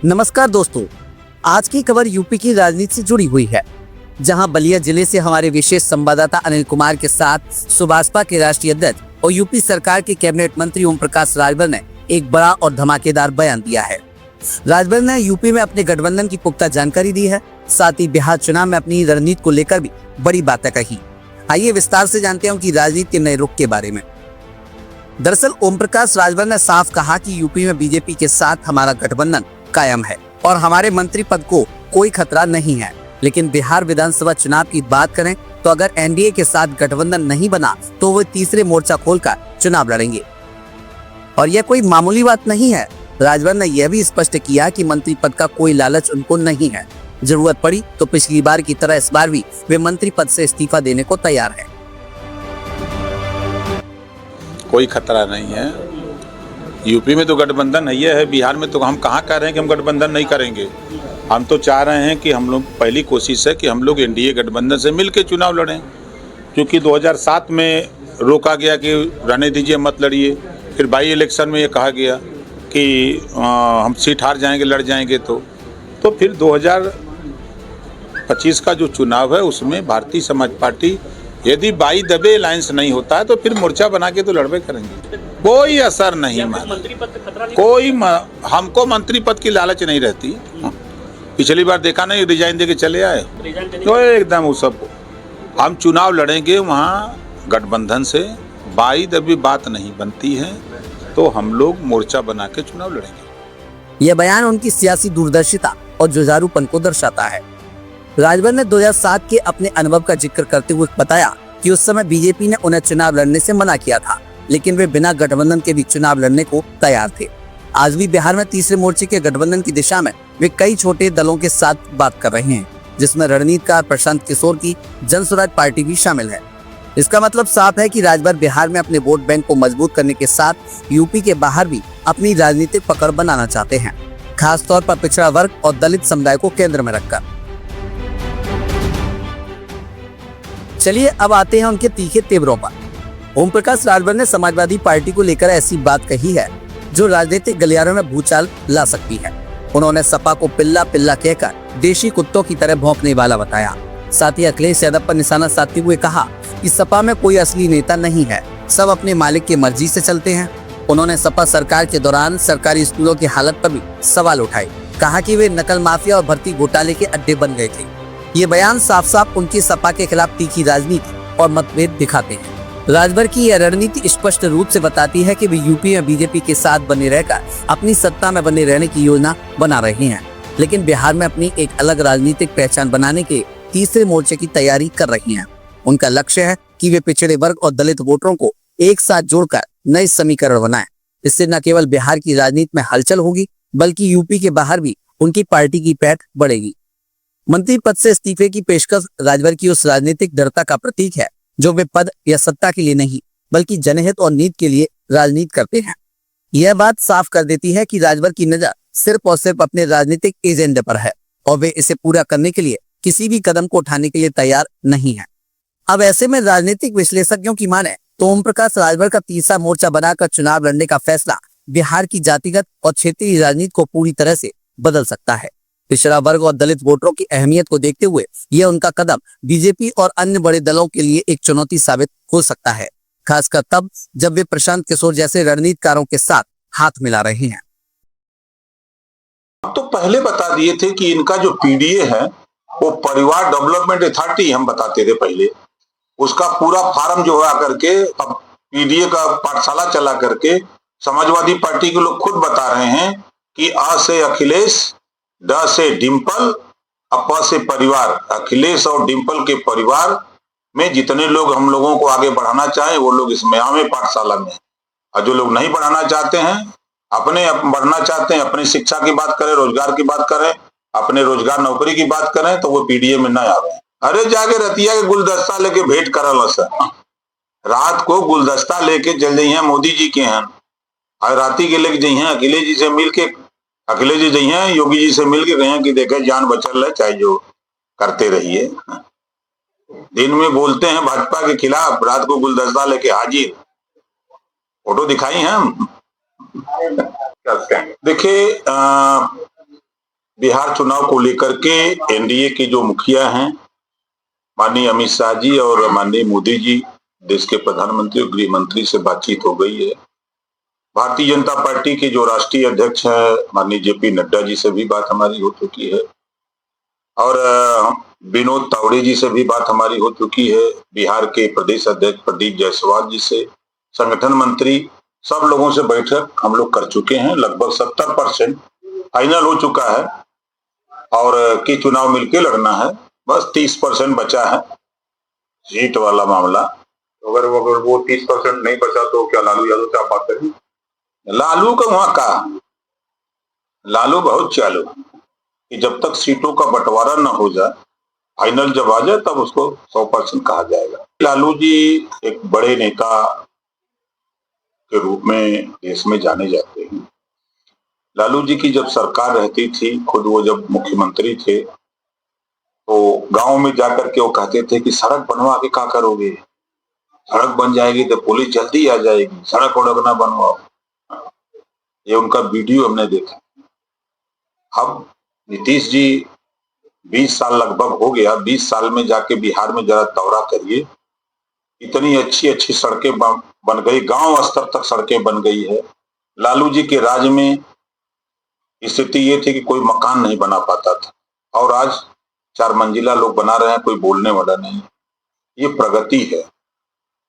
नमस्कार दोस्तों, आज की खबर यूपी की राजनीति से जुड़ी हुई है, जहां बलिया जिले से हमारे विशेष संवाददाता अनिल कुमार के साथ सुभाषपा के राष्ट्रीय अध्यक्ष और यूपी सरकार के कैबिनेट मंत्री ओम प्रकाश राजभर ने एक बड़ा और धमाकेदार बयान दिया है। राजभर ने यूपी में अपने गठबंधन की पुख्ता जानकारी दी है, साथ ही बिहार चुनाव में अपनी रणनीति को लेकर भी बड़ी बातें कही। आइए विस्तार से जानते हैं उनकी राजनीति के नए रुख के बारे में। दरअसल ओम प्रकाश राजभर ने साफ कहा कि यूपी में बीजेपी के साथ हमारा गठबंधन कायम है और हमारे मंत्री पद को कोई खतरा नहीं है। लेकिन बिहार विधानसभा चुनाव की बात करें तो अगर एनडीए के साथ गठबंधन नहीं बना तो वो तीसरे मोर्चा खोलकर चुनाव लड़ेंगे और यह कोई मामूली बात नहीं है। राजभर ने यह भी स्पष्ट किया कि मंत्री पद का कोई लालच उनको नहीं है। जरूरत पड़ी तो पिछली बार की तरह इस बार भी वे मंत्री पद से इस्तीफा देने को तैयार है। कोई खतरा नहीं है। यूपी में तो गठबंधन है, बिहार में तो हम कहाँ कह रहे हैं कि हम गठबंधन नहीं करेंगे। हम तो चाह रहे हैं कि हम लोग पहली कोशिश है कि हम लोग एनडीए गठबंधन से मिलकर चुनाव लड़ें, क्योंकि 2007 में रोका गया कि रहने दीजिए मत लड़िए। फिर बाई इलेक्शन में ये कहा गया कि हम सीट हार जाएंगे, लड़ जाएंगे। तो फिर 2025 का जो चुनाव है उसमें भारतीय समाज पार्टी यदि बाई दबे अलायंस नहीं होता है तो फिर मोर्चा बना के तो लड़बे करेंगे। कोई असर नहीं हमको मंत्री पद की लालच नहीं रहती। पिछली बार देखा नहीं, रिजाइन दे के चले आए तो एकदम वो सब। हम चुनाव लड़ेंगे वहाँ गठबंधन से, बाई दबी बात नहीं बनती है तो हम लोग मोर्चा बना के चुनाव लड़ेंगे। यह बयान उनकी सियासी दूरदर्शिता और जुझारूपन को दर्शाता है। राजभर ने 2007 के अपने अनुभव का जिक्र करते हुए बताया कि उस समय बीजेपी ने उन्हें चुनाव लड़ने से मना किया था, लेकिन वे बिना गठबंधन के भी चुनाव लड़ने को तैयार थे। आज भी बिहार में तीसरे मोर्चे के गठबंधन की दिशा में वे कई छोटे दलों के साथ बात कर रहे हैं, जिसमें रणनीतिकार प्रशांत किशोर की जन स्वराज पार्टी भी शामिल है। इसका मतलब साफ है कि राजभर बिहार में अपने वोट बैंक को मजबूत करने के साथ यूपी के बाहर भी अपनी राजनीतिक पकड़ बनाना चाहते हैं, खासतौर पर पिछड़ा वर्ग और दलित समुदाय को केंद्र में रखकर। चलिए अब आते हैं उनके तीखे तेवरों पर। ओम प्रकाश राजभर ने समाजवादी पार्टी को लेकर ऐसी बात कही है जो राजनीतिक गलियारों में भूचाल ला सकती है। उन्होंने सपा को पिल्ला पिल्ला कहकर देशी कुत्तों की तरह भौंकने वाला बताया। साथ ही अखिलेश यादव पर निशाना साधते हुए कहा कि सपा में कोई असली नेता नहीं है, सब अपने मालिक की मर्जी से चलते हैं। उन्होंने सपा सरकार के दौरान सरकारी स्कूलों की हालत पर भी सवाल उठाए, कहा कि वे नकल माफिया और भर्ती घोटाले के अड्डे बन गए थे। ये बयान साफ साफ उनकी सपा के खिलाफ तीखी राजनीति और मतभेद दिखाते हैं। राजभर की यह रणनीति स्पष्ट रूप से बताती है कि वे यूपी में बीजेपी के साथ बने रहकर अपनी सत्ता में बने रहने की योजना बना रहे हैं, लेकिन बिहार में अपनी एक अलग राजनीतिक पहचान बनाने के तीसरे मोर्चे की तैयारी कर रही हैं। उनका लक्ष्य है कि वे पिछड़े वर्ग और दलित वोटरों को एक साथ जोड़कर नए समीकरण बनाएं। इससे न केवल बिहार की राजनीति में हलचल होगी, बल्कि यूपी के बाहर भी उनकी पार्टी की पैठ बढ़ेगी। मंत्री पद से इस्तीफे की पेशकश राजभर की उस राजनीतिक दृढ़ता का प्रतीक है जो वे पद या सत्ता के लिए नहीं बल्कि जनहित और नीति के लिए राजनीति करते हैं। यह बात साफ कर देती है कि राजभर की नजर सिर्फ और सिर्फ अपने राजनीतिक एजेंडे पर है और वे इसे पूरा करने के लिए किसी भी कदम को उठाने के लिए तैयार नहीं है। अब ऐसे में राजनीतिक विश्लेषज्ञों की माने तो ओम प्रकाश राजभर का तीसरा मोर्चा बनाकर चुनाव लड़ने का फैसला बिहार की जातिगत और क्षेत्रीय राजनीति को पूरी तरह से बदल सकता है। पिछड़ा वर्ग और दलित वोटरों की अहमियत को देखते हुए यह उनका कदम बीजेपी और अन्य बड़े दलों के लिए एक चुनौती साबित हो सकता है, खासकर तब जब वे प्रशांत किशोर जैसे रणनीतिकारों के साथ हाथ मिला रहे हैं। तो पहले बता दिए थे कि इनका जो पीडीए है वो परिवार डेवलपमेंट अथॉरिटी हम बताते थे पहले, उसका पूरा फार्म जो है करके अब पीडीए का पाठशाला चला करके समाजवादी पार्टी के लोग खुद बता रहे हैं कि आ से अखिलेश, ड से डिम्पल, अप से परिवार। अखिलेश और डिम्पल के परिवार में जितने लोग हम लोगों को आगे बढ़ाना चाहें वो लोग इसमें आवे पाठशाला में, और जो लोग नहीं बढ़ाना चाहते हैं, अपने बढ़ना चाहते हैं, अपनी शिक्षा की बात करें, रोजगार की बात करें, अपने रोजगार नौकरी की बात करें, तो वो पीडीए में न आवे। अरे जाके रतिया के गुलदस्ता लेके भेंट करल सर, रात को गुलदस्ता लेके चल जाइए मोदी जी के हैं, और राती के लेके जाइए अखिलेश जी से मिल के, अखिलेश जी जाइए योगी जी से मिल के कहें कि देखे जान बचल है, चाहे जो करते रहिए। दिन में बोलते हैं भाजपा के खिलाफ, रात को गुलदस्ता लेके हाजिर। फोटो दिखाई हम। देखिए बिहार चुनाव को लेकर के एनडीए के जो मुखिया हैं माननीय अमित शाह जी और माननीय मोदी जी, देश के प्रधानमंत्री और गृह मंत्री से बातचीत हो गई है। भारतीय जनता पार्टी के जो राष्ट्रीय अध्यक्ष हैं माननीय जेपी नड्डा जी से भी बात हमारी हो चुकी है और विनोद तावड़े जी से भी बात हमारी हो चुकी है। बिहार के प्रदेश अध्यक्ष प्रदीप जायसवाल जी से, संगठन मंत्री, सब लोगों से बैठक हम लोग कर चुके हैं। लगभग 70% फाइनल हो चुका है और कि चुनाव मिलके लड़ना है। बस 30% बचा है सीट वाला मामला। अगर वो 30% नहीं बचा तो क्या लालू यादव से आप बात करेंगे? लालू का वहां का लालू बहुत चालू है कि जब तक सीटों का बंटवारा न हो जाए, फाइनल जब आ जाए तब उसको 100% कहा जाएगा। लालू जी एक बड़े नेता के रूप में देश में जाने जाते हैं। लालू जी की जब सरकार रहती थी, खुद वो जब मुख्यमंत्री थे, तो गांव में जाकर के वो कहते थे कि सड़क बनवा के क्या करोगे, सड़क बन जाएगी तो पुलिस जल्दी आ जाएगी, सड़क वड़क ना बनवाओ। ये उनका वीडियो हमने देखा। अब नीतीश जी 20 साल लगभग हो गया, 20 साल में जाके बिहार में जरा दौरा करिए, इतनी अच्छी अच्छी सड़कें बन गई, गांव स्तर तक सड़कें बन गई है। लालू जी के राज में स्थिति ये थी कि कोई मकान नहीं बना पाता था और आज 4 मंजिला लोग बना रहे हैं, कोई बोलने वाला नहीं। ये प्रगति है।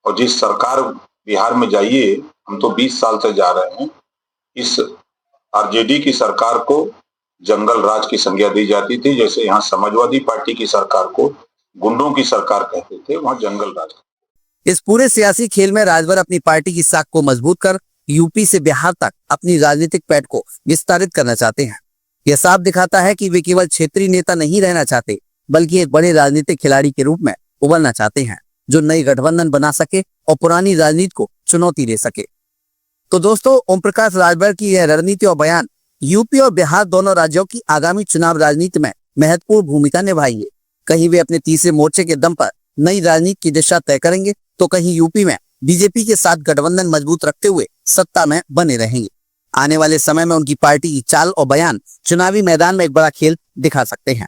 और जिस सरकार बिहार में जाइए, हम तो 20 साल से जा रहे हैं, इस आरजेडी की सरकार को जंगल राज की संज्ञा दी जाती थी। जैसे यहाँ समाजवादी पार्टी की सरकार को गुंडों की सरकार कहते थे, वहां जंगल राज। इस पूरे सियासी खेल में राजभर अपनी पार्टी की साख को मजबूत कर यूपी से बिहार तक अपनी राजनीतिक पैठ को विस्तारित करना चाहते हैं। यह साफ दिखाता है कि वे केवल क्षेत्रीय नेता नहीं रहना चाहते, बल्कि एक बड़े राजनीतिक खिलाड़ी के रूप में उभरना चाहते हैं, जो नई गठबंधन बना सके और पुरानी राजनीति को चुनौती दे सके। तो दोस्तों, ओम प्रकाश राजभर की यह रणनीति और बयान यूपी और बिहार दोनों राज्यों की आगामी चुनाव राजनीति में महत्वपूर्ण भूमिका निभाएंगे। कहीं वे अपने तीसरे मोर्चे के दम पर नई राजनीति की दिशा तय करेंगे, तो कहीं यूपी में बीजेपी के साथ गठबंधन मजबूत रखते हुए सत्ता में बने रहेंगे। आने वाले समय में उनकी पार्टी की चाल और बयान चुनावी मैदान में एक बड़ा खेल दिखा सकते हैं।